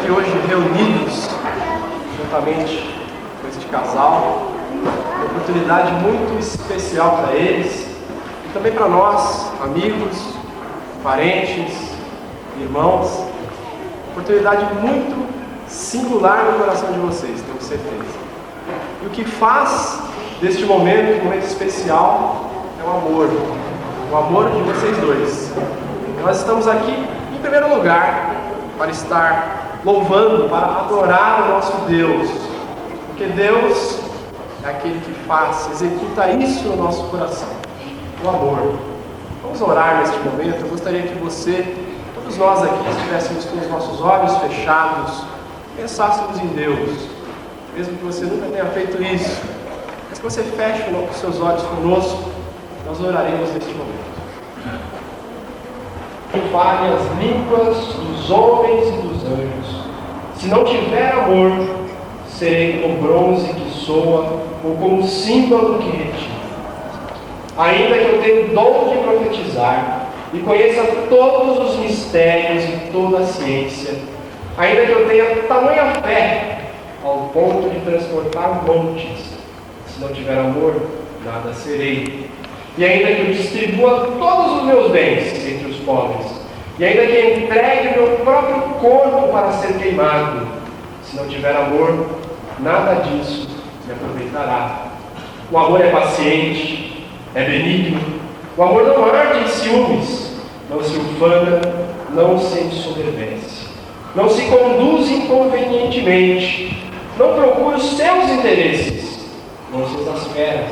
aqui hoje reunidos, juntamente com este casal, uma oportunidade muito especial para eles e também para nós, amigos, parentes, irmãos. Oportunidade muito singular no coração de vocês, tenho certeza. E o que faz deste momento um momento especial é o amor de vocês dois. Nós estamos aqui, em primeiro lugar, para estar louvando, para adorar o nosso Deus, porque Deus é aquele que faz, executa isso no nosso coração, o amor. Vamos orar neste momento. Eu gostaria que você, todos nós aqui, estivéssemos com os nossos olhos fechados, pensássemos em Deus, mesmo que você nunca tenha feito isso, mas que você feche os seus olhos conosco. Nós oraremos neste momento. Fale as línguas dos homens e dos anjos. Se não tiver amor, serei como bronze que soa ou como símbolo que retira. Ainda que eu tenha o dom de profetizar e conheça todos os mistérios e toda a ciência, ainda que eu tenha tamanha fé ao ponto de transportar montes, se não tiver amor, nada serei. E ainda que eu distribua todos os meus bens entre os pobres, e ainda que entregue o meu próprio corpo para ser queimado, se não tiver amor, nada disso me aproveitará. O amor é paciente, é benigno. O amor não arde em ciúmes, não se ufana, não se ensoberbece, não se conduz inconvenientemente, não procura os seus interesses, não se exaspera,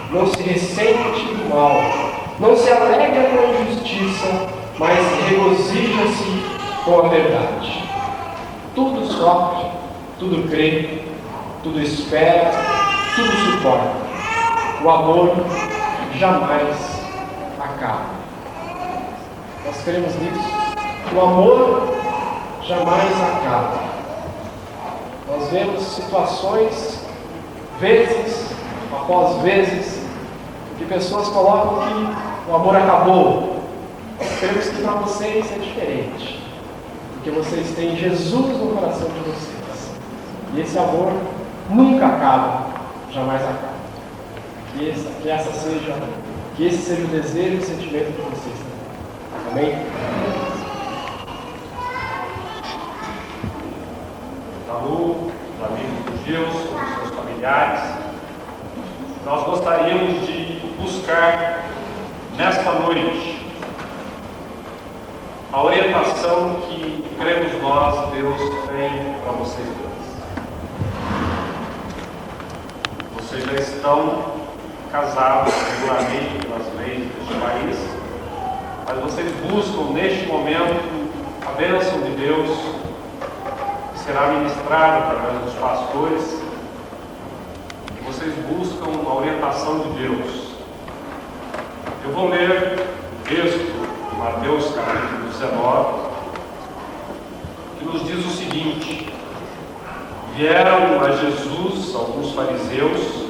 não se ressente do mal, não se alegra com a injustiça, mas regozija-se com a verdade. Tudo sofre, tudo crê, tudo espera, tudo suporta. O amor jamais acaba. Nós cremos nisso. O amor jamais acaba. Nós vemos situações, vezes após vezes, que pessoas colocam que o amor acabou. Cremos que para vocês é diferente, porque vocês têm Jesus no coração de vocês, e esse amor nunca acaba, jamais acaba. Que esse seja o desejo e o sentimento de vocês também. Amém? Malu, os amigos do Gilson, os seus familiares, nós gostaríamos de buscar nesta noite a orientação que cremos nós, Deus tem para vocês dois. Vocês já estão casados regularmente pelas leis deste país, mas vocês buscam neste momento a bênção de Deus, que será ministrada através dos pastores, e vocês buscam a orientação de Deus. Eu vou ler o texto de Mateus capítulo 19, que nos diz o seguinte: vieram a Jesus alguns fariseus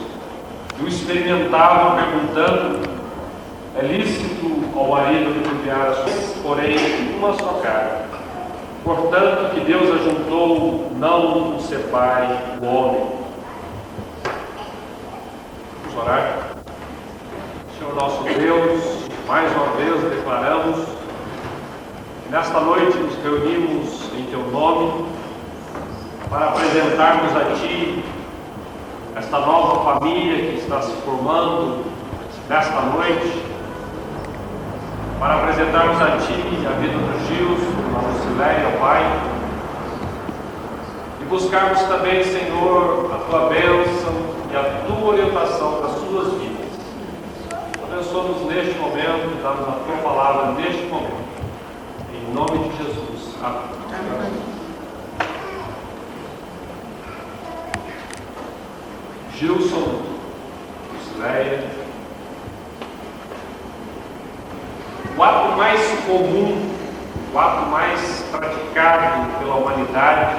e o experimentavam perguntando: é lícito ao marido repudiar as suas, porém uma só carne. Portanto, que Deus ajuntou, não o separe o homem. Vamos orar. Senhor nosso Deus, mais uma vez declaramos que nesta noite nos reunimos em Teu nome para apresentarmos a Ti esta nova família que está se formando nesta noite, para apresentarmos a Ti a vida do Gilson, da Luciléia, ó Pai, e buscarmos também, Senhor, a Tua bênção e a Tua orientação para as suas vidas. Abençoa-nos neste momento, dá-nos a Tua palavra neste momento. Em nome de Jesus. Amém. Amém. Gilson, Luciléia, o ato mais comum, o ato mais praticado pela humanidade,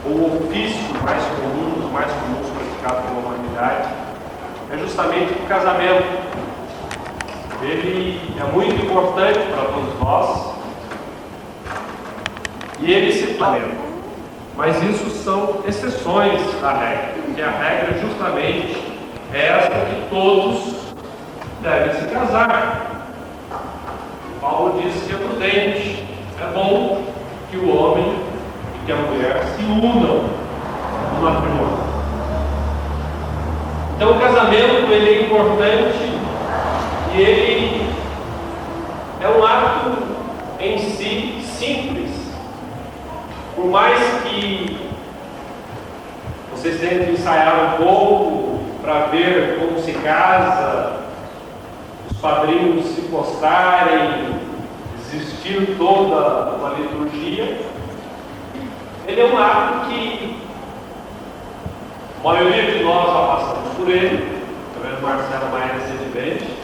ou o ofício mais comum, dos mais comuns praticados pela humanidade, é justamente o casamento. Ele é muito importante para todos nós, e ele se planeja. Mas isso são exceções da regra, porque a regra justamente é essa que todos devem se casar. Paulo diz que é prudente, é bom que o homem e que a mulher se unam no matrimônio. Então o casamento ele é importante e ele é um ato em si simples. Por mais que vocês tenham que ensaiar um pouco para ver como se casa, os padrinhos se postarem, existir toda uma liturgia, ele é um ato que a maioria de nós já passamos por ele. Estou vendo o Marcelo mais recentemente.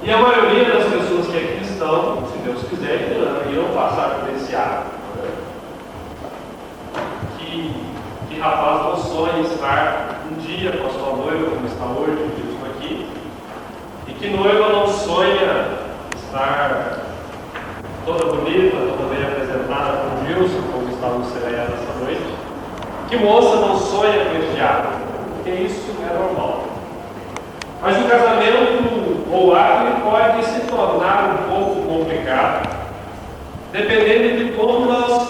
E a maioria das pessoas que aqui estão, se Deus quiser, irão passar por esse ato. Que rapaz não sonha estar um dia com a sua noiva, como está hoje, mesmo aqui. E que noiva não sonha estar toda bonita, toda bem apresentada com Gilson, como está o Cereia nessa noite. Que moça não sonha com esse ato? Porque isso é normal. Mas o casamento ou ato ele pode se tornar um pouco complicado, dependendo de como nós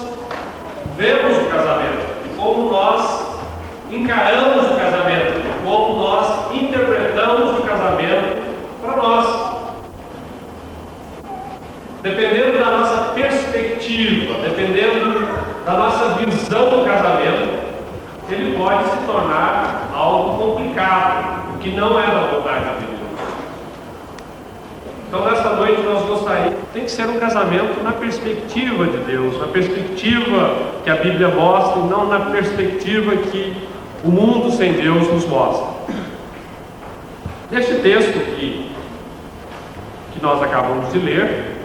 vemos o casamento, de como nós encaramos o casamento, de como nós interpretamos o casamento para nós. Dependendo da nossa perspectiva, dependendo da nossa visão do casamento, ele pode se tornar algo complicado, o que não é da vontade de Deus. Então, nesta noite, nós gostaríamos. Tem que ser um casamento na perspectiva de Deus, na perspectiva que a Bíblia mostra, e não na perspectiva que o mundo sem Deus nos mostra. Neste texto que nós acabamos de ler,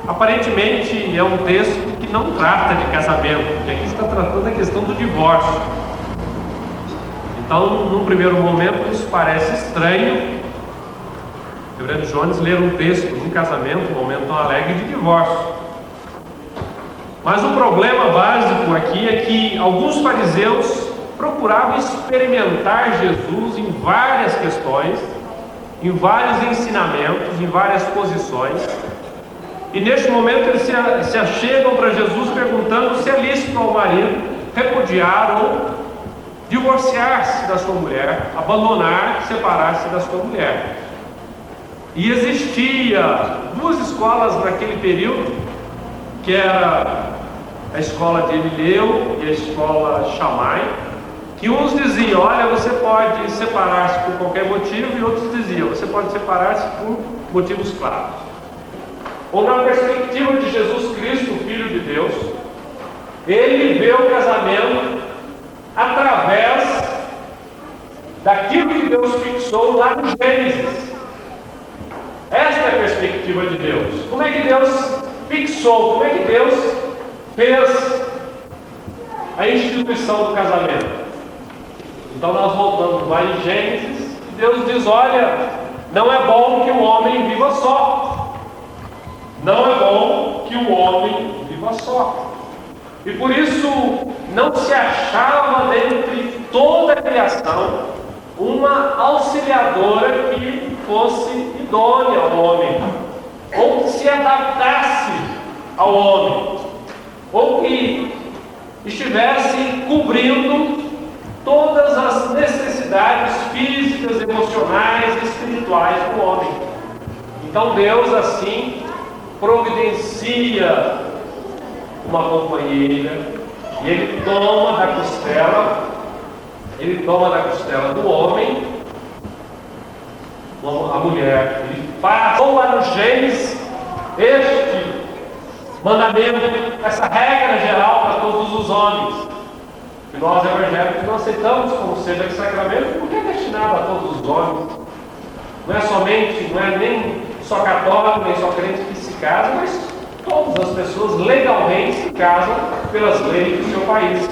aparentemente é um texto que não trata de casamento, porque aqui está tratando a questão do divórcio. Então, num primeiro momento, isso parece estranho. O reverendo Jones ler um texto de um casamento, um momento tão alegre de divórcio. Mas o problema básico aqui é que alguns fariseus procuravam experimentar Jesus em várias questões, em vários ensinamentos, em várias posições. E neste momento eles se achegam para Jesus perguntando se é lícito ao marido repudiar ou divorciar-se da sua mulher, abandonar, separar-se da sua mulher. E existia duas escolas naquele período, que era a escola de Elineu e a escola Shammai, que uns diziam, olha, você pode separar-se por qualquer motivo, e outros diziam, você pode separar-se por motivos claros. Ou na perspectiva de Jesus Cristo, o Filho de Deus, ele vê o casamento através daquilo que Deus fixou lá no Gênesis. Esta é a perspectiva de Deus. Como é que Deus fixou, como é que Deus fez a instituição do casamento? Então nós voltamos lá em Gênesis, e Deus diz, olha, não é bom que o homem viva só. Não é bom que o homem viva só. E por isso não se achava dentre toda a criação uma auxiliadora que fosse idônea ao homem, ou que se adaptasse ao homem, ou que estivesse cobrindo todas as necessidades físicas, emocionais e espirituais do homem. Então Deus assim providencia uma companheira, e ele toma da costela do homem a mulher. Ele passou lá no Gênesis este mandamento, essa regra geral para todos os homens, que nós evangélicos não aceitamos como sendo esse sacramento, porque é destinado a todos os homens. Não é nem só católico, nem só crente que se casa, mas todas as pessoas legalmente se casam pelas leis do seu país.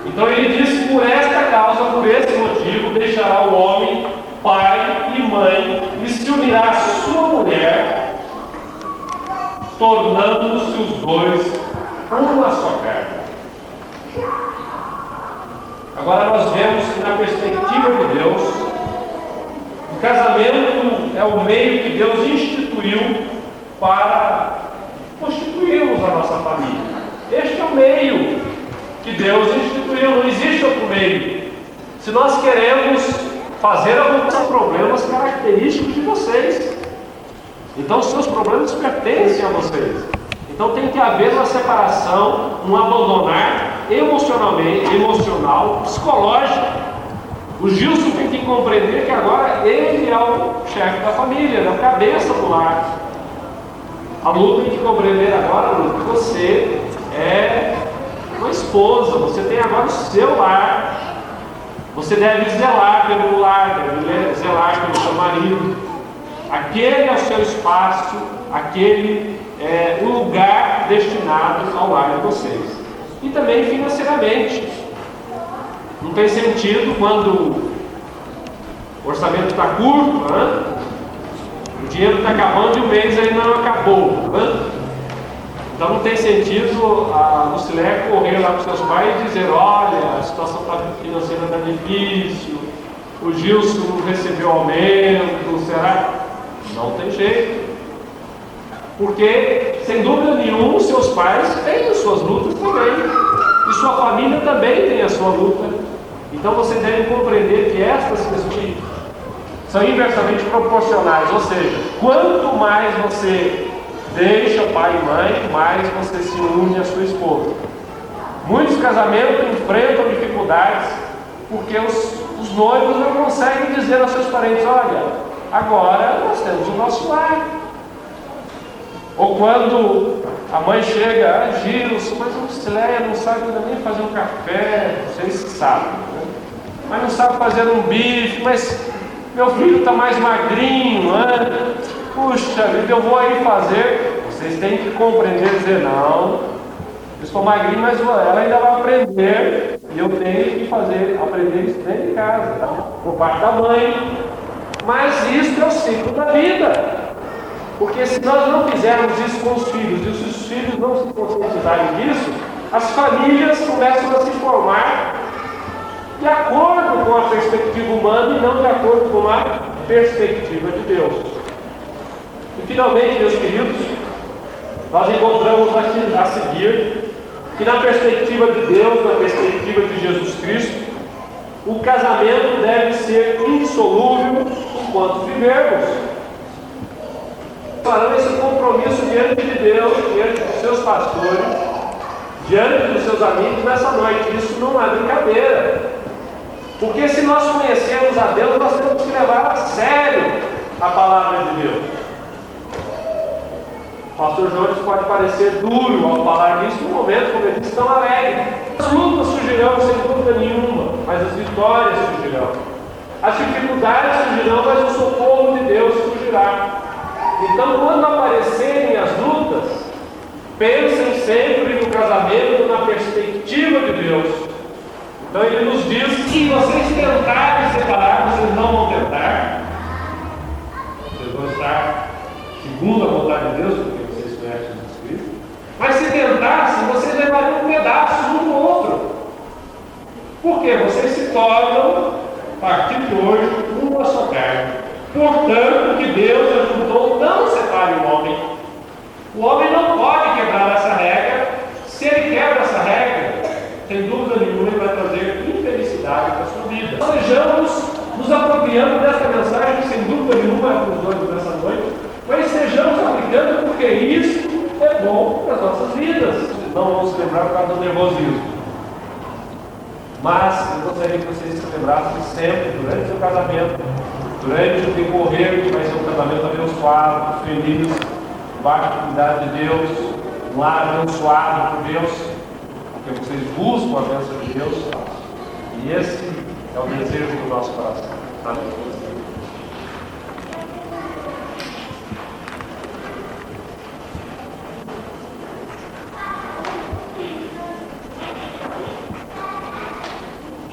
Então ele diz que por esta causa, por esse motivo, deixará o homem pai e mãe e se unirá à sua mulher, tornando-se os dois uma só carne. Agora nós vemos que na perspectiva de Deus, o casamento é o meio que Deus instituiu para constituirmos a nossa família. Este é o meio que Deus instituiu, não existe outro meio. Se nós queremos fazer alguns problemas característicos de vocês, então os seus problemas pertencem a vocês. Então tem que haver uma separação, um abandonar emocionalmente, emocional, psicológico. O Gilson tem que compreender que agora ele é o chefe da família, ele é a cabeça do lar. A Lu tem que compreender agora, Lu, que você é uma esposa, você tem agora o seu lar. Você deve zelar pelo lar, deve zelar pelo seu marido. Aquele é o seu espaço, aquele é o lugar destinado ao lar de vocês. E também financeiramente. Não tem sentido quando o orçamento está curto, né? O dinheiro está acabando e o mês ainda não acabou. Né? Então não tem sentido a Lucilé correr lá para os seus pais e dizer: olha, a situação financeira está difícil, o Gilson não recebeu aumento, será? Não tem jeito. Porque, sem dúvida nenhuma, os seus pais têm as suas lutas também. E sua família também tem a sua luta. Então você deve compreender que estas questões são inversamente proporcionais. Ou seja, quanto mais você deixa pai e mãe, mais você se une à sua esposa. Muitos casamentos enfrentam dificuldades porque os noivos não conseguem dizer aos seus parentes: olha, agora nós temos o nosso lar. Ou quando a mãe chega: Gilson, mas a Lucilé não sabe nem fazer um café, vocês sabem, né? Mas não sabe fazer um bife, mas meu filho está mais magrinho, né? Puxa vida, eu vou aí fazer. Vocês têm que compreender e dizer: não, eu estou magrinho, mas ela ainda vai aprender, e eu tenho que aprender isso dentro de casa, tá? Por parte da mãe. Mas isso é o ciclo da vida. Porque se nós não fizermos isso com os filhos, e se os filhos não se conscientizarem disso, as famílias começam a se formar de acordo com a perspectiva humana e não de acordo com a perspectiva de Deus. E finalmente, meus queridos, nós encontramos a seguir que na perspectiva de Deus, na perspectiva de Jesus Cristo, o casamento deve ser indissolúvel enquanto vivermos. Falando esse compromisso diante de Deus, diante dos seus pastores, diante dos seus amigos nessa noite. Isso não é brincadeira. Porque se nós conhecemos a Deus, nós temos que levar a sério a palavra de Deus. O pastor Jones pode parecer duro ao falar nisso no momento, como ele disse, tão alegre. As lutas surgirão sem dúvida nenhuma, mas as vitórias surgirão. As dificuldades surgirão, mas o socorro de Deus surgirá. Então, quando aparecerem as lutas, pensem sempre no casamento na perspectiva de Deus. Então ele nos diz: se vocês tentarem separar, vocês não vão tentar. Vocês vão estar segundo a vontade de Deus, porque vocês conhecem Jesus Cristo. Mas se tentassem, vocês levariam pedaços um do outro. Por quê? Vocês se tornam, a partir de hoje, uma só carne. Portanto, que Deus ajuntou, não separe o homem. O homem não pode quebrar essa regra. Se ele quebra essa regra, sem dúvida nenhuma, ele vai trazer infelicidade para a sua vida. Nós estejamos nos apropriando dessa mensagem, sem dúvida nenhuma, é para os dois nessa noite, mas estejamos aplicando porque isso é bom para as nossas vidas. Não vamos celebrar por causa do nervosismo. Mas eu gostaria que vocês celebrassem sempre, durante o seu casamento, durante o decorrer que vai ser um casamento abençoado, feliz, debaixo da cuidado de Deus, um lar abençoado por Deus, porque vocês buscam a bênção de Deus, e esse é o desejo do nosso coração. Amém.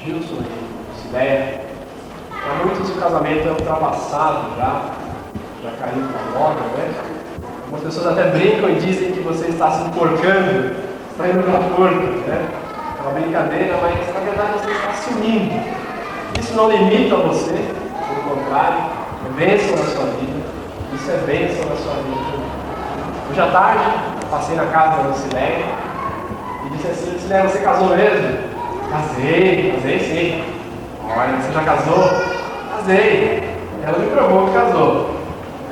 Gilson, essa ideia. Para muitos o casamento é ultrapassado já caiu na moda, né? Algumas pessoas até brincam e dizem que você está se enforcando, está indo para a forca, né? É uma brincadeira, mas na verdade você está se unindo. Isso não limita você, pelo contrário, é bênção na sua vida. Isso é bênção na sua vida. Hoje à tarde, passei na casa da Lucileia e disse assim: Lucileia, você casou mesmo? Casei sim. Olha, você já casou? Casei. Ela me provou que casou.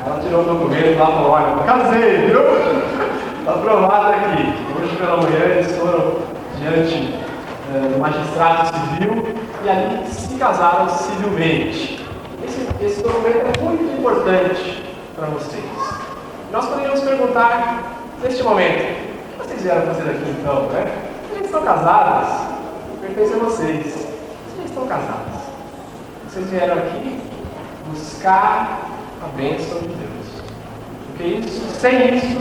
Ela tirou o documento lá e falou: olha, eu casei, viu? Está aprovado aqui. Hoje pela manhã eles foram diante do magistrado civil e ali se casaram civilmente. Esse documento é muito importante para vocês. Nós poderíamos perguntar, neste momento: o que vocês vieram fazer aqui então, né? Vocês estão casados? Pertence a vocês. Vocês estão casados. Vocês vieram aqui buscar a bênção de Deus. Porque isso, sem isso,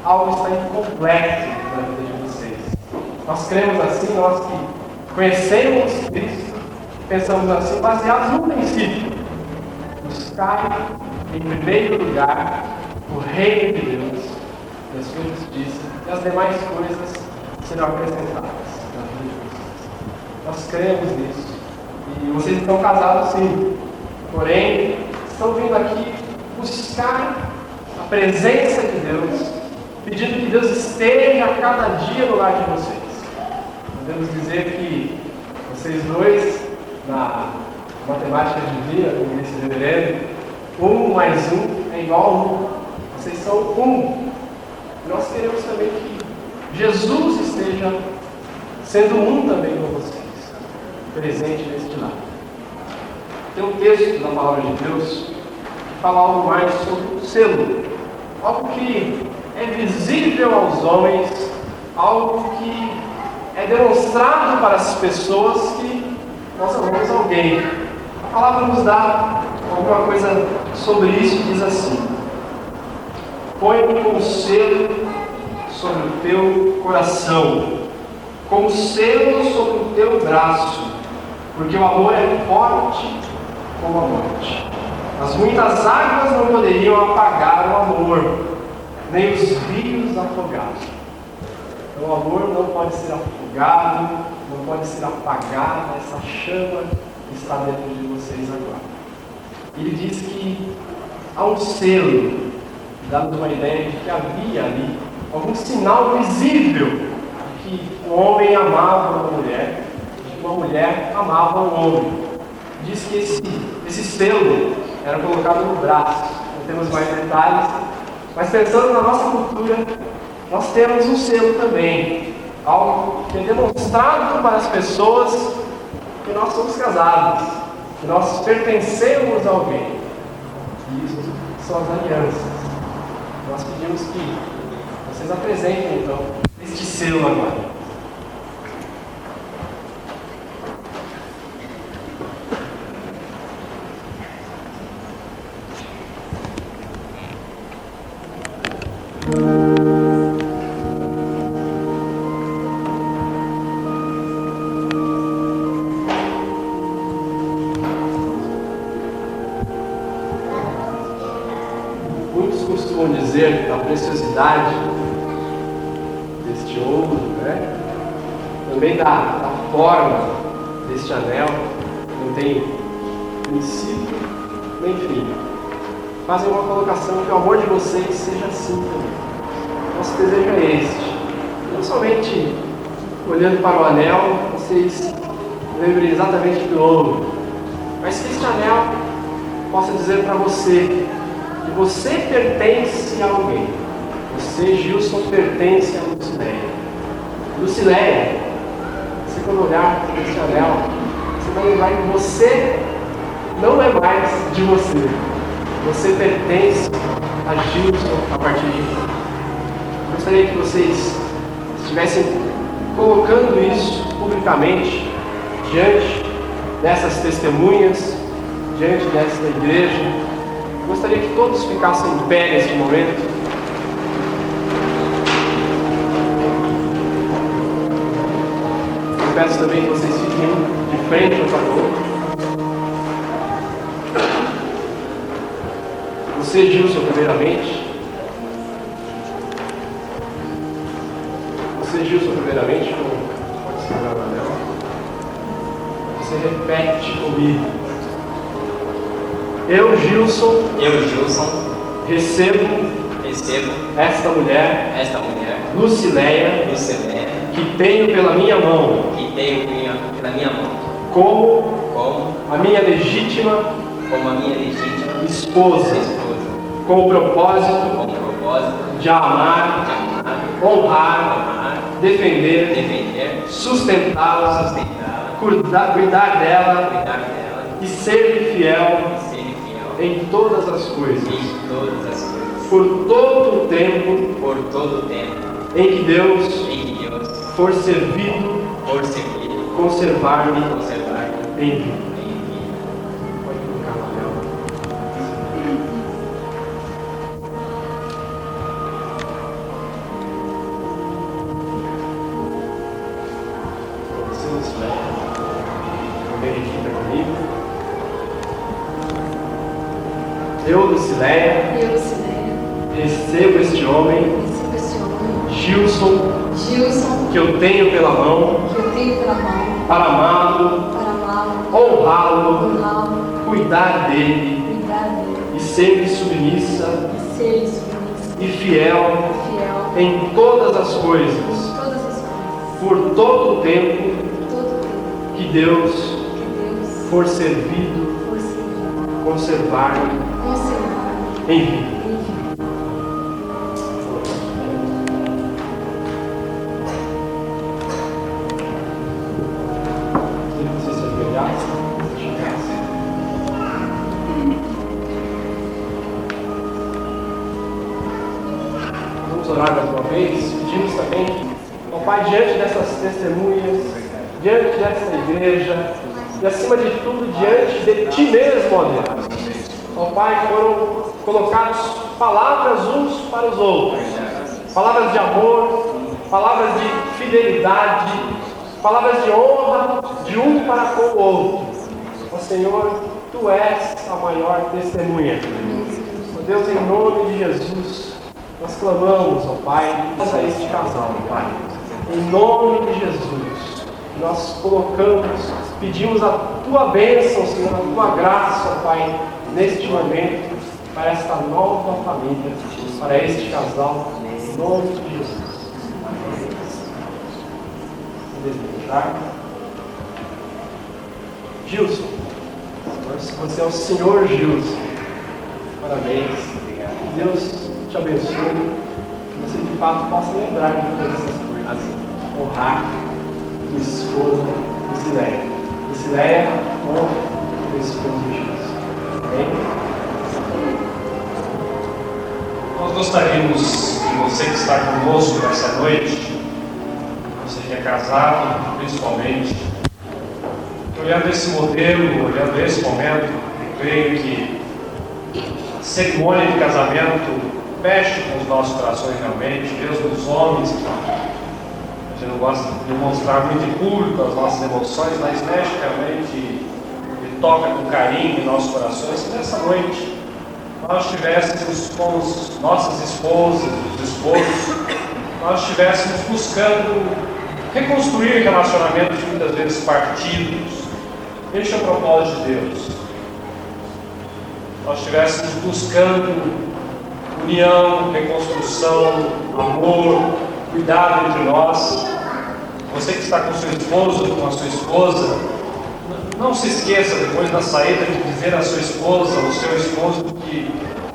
algo está incompleto na vida de vocês. Nós cremos assim, nós que conhecemos Cristo, pensamos assim, baseados no princípio: buscar em primeiro lugar o reino de Deus e a sua justiça, e as demais coisas serão acrescentadas na vida de vocês. Nós cremos nisso. E vocês estão casados sim, porém estão vindo aqui buscar a presença de Deus, pedindo que Deus esteja a cada dia no lar de vocês. Podemos dizer que vocês dois, na matemática divina, como disse o reverendo, 1 mais 1 é igual a 1. Vocês são 1. Nós queremos também que Jesus esteja sendo 1 também com vocês, presente neste lar. Tem um texto da palavra de Deus que fala algo mais sobre o selo, algo que é visível aos homens, algo que é demonstrado para as pessoas que nós amamos alguém. A palavra nos dá alguma coisa sobre isso, diz assim: põe um selo sobre o teu coração, com um selo sobre o teu braço, porque o amor é forte como a morte. As muitas águas não poderiam apagar o amor, nem os rios afogados. Então o amor não pode ser afogado, não pode ser apagado, essa chama que está dentro de vocês agora. Ele diz que há um selo, dando uma ideia de que havia ali algum sinal visível de que o homem amava uma mulher, de que uma mulher amava um homem. Diz que esse selo era colocado no braço. Não temos mais detalhes, mas pensando na nossa cultura, nós temos um selo também, algo que é demonstrado para as pessoas que nós somos casados, que nós pertencemos a alguém. E isso são as alianças. Nós pedimos que vocês apresentem então este selo agora. Costumam dizer da preciosidade deste ouro, né? Também da forma deste anel, não tem princípio nem fim. Fazem uma colocação que o amor de vocês seja assim também. Nosso desejo é este. Não somente olhando para o anel, vocês lembrem exatamente do ouro, mas que este anel possa dizer para você que você pertence a alguém. Você, Gilson, pertence a Lucileia. Lucileia, você quando olhar para esse anel, você vai lembrar que você não é mais de você. Você pertence a Gilson a partir de agora. Gostaria que vocês estivessem colocando isso publicamente diante dessas testemunhas, diante desta igreja. Gostaria que todos ficassem em pé neste momento. Eu peço também que vocês fiquem de frente um para o outro. Você, Gilson, primeiramente. Você, Gilson, primeiramente, pode segurar o anel. Você repete comigo. Eu, Gilson, recebo esta mulher, Lucileia, que tenho pela minha mão, como a minha legítima esposa, com o propósito de amar, honrar, defender, sustentá-la, cuidar dela e ser fiel em todas as coisas, por todo o tempo em que Deus for servido, conservar-me em vida. Pode colocar no anel. Você, Lucileia, repita comigo. Eu, Lucileia, recebo este homem, Gilson, que eu tenho pela mão, para amá-lo, honrá-lo, cuidar dele e ser-lhe submissa e fiel em todas as coisas, por todo o tempo que Deus for servido, conservar-me em vida. Vamos orar mais uma vez. Pedimos também, ó Pai, diante dessas testemunhas, diante dessa igreja e acima de tudo diante de Ti mesmo, ó Deus. Ó Pai, foram colocados palavras uns para os outros, palavras de amor, palavras de fidelidade, palavras de honra de um para com o outro. Ó Senhor, Tu és a maior testemunha. Ó Deus, em nome de Jesus, nós clamamos, ó Pai, a este casal, ó Pai. Em nome de Jesus, nós colocamos, pedimos a Tua bênção, Senhor, a Tua graça, ó Pai, neste momento, para esta nova família, para este casal, em nome de Jesus. Tá? Gilson, você é o Senhor Gilson. Parabéns. Que Deus te abençoe. Que você de fato possa lembrar de todas essas coisas. Honrar tua esposa, Lucileia, honra tua esposa Jesus. Amém? Nós gostaríamos que você que está conosco nessa noite, você que é casado, principalmente, olhando esse modelo, olhando esse momento, eu creio que a cerimônia de casamento mexe com os nossos corações realmente, mesmo os homens, a gente não gosta de demonstrar muito em público as nossas emoções, mas mexe realmente e toca com carinho em nossos corações. Que nessa noite nós estivéssemos com as nossas esposas, os esposos, nós estivéssemos buscando reconstruir relacionamentos muitas vezes partidos. Este é o propósito de Deus. Nós estivéssemos buscando união, reconstrução, amor, cuidado entre nós. Você que está com seu esposo, com a sua esposa, não se esqueça depois da saída de dizer à sua esposa, ao seu esposo, que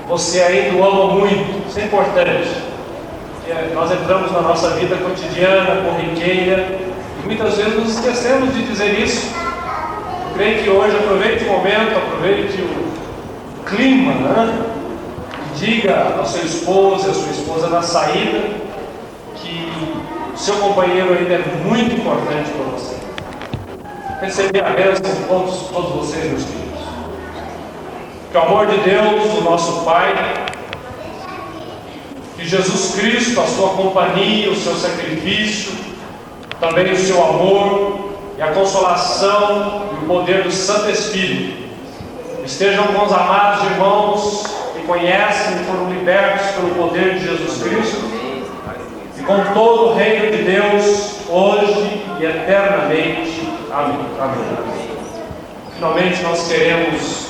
você ainda o ama muito. Isso é importante. Nós entramos na nossa vida cotidiana, corriqueira, e muitas vezes nos esquecemos de dizer isso. Eu creio que hoje aproveite o momento, aproveite o clima, né? E diga ao seu esposo, à sua esposa na saída, que o seu companheiro ainda é muito importante para você. Receber a bênção de todos vocês, meus filhos. Que o amor de Deus, o nosso Pai, que Jesus Cristo, a sua companhia, o seu sacrifício, também o seu amor e a consolação e o poder do Santo Espírito estejam com os amados irmãos que conhecem e foram libertos pelo poder de Jesus Cristo, e com todo o reino de Deus, hoje e eternamente. Amém. Amém. Finalmente nós queremos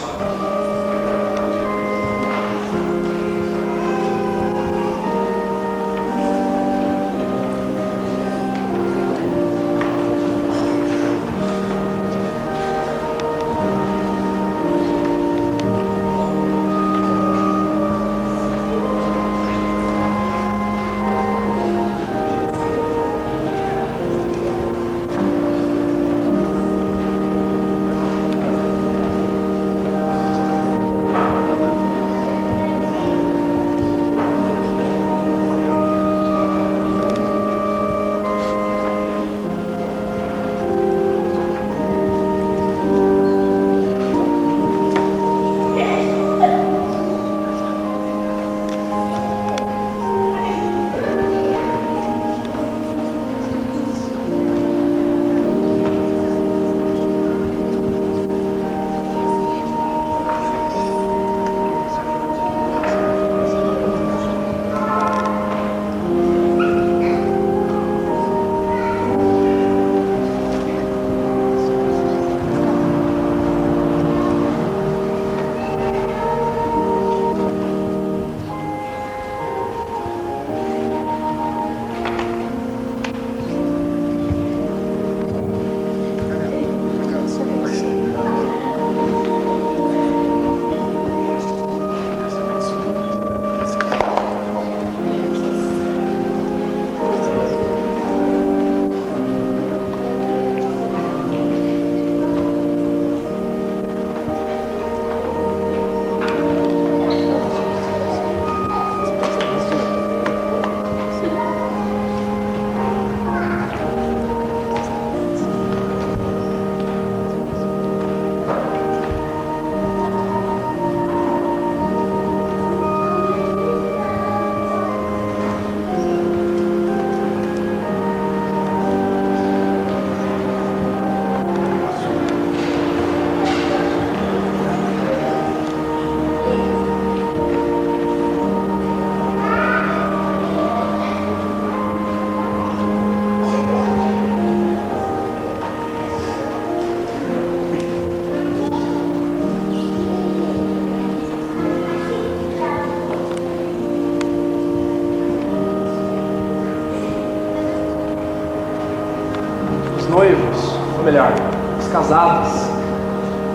noivos, ou melhor, os casados,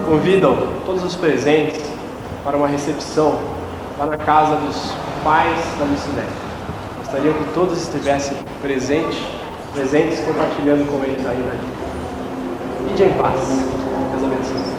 convidam todos os presentes para uma recepção lá na casa dos pais da Lucinete. Gostaria que todos estivessem presentes compartilhando com eles aí, né? Ide em paz. Deus abençoe.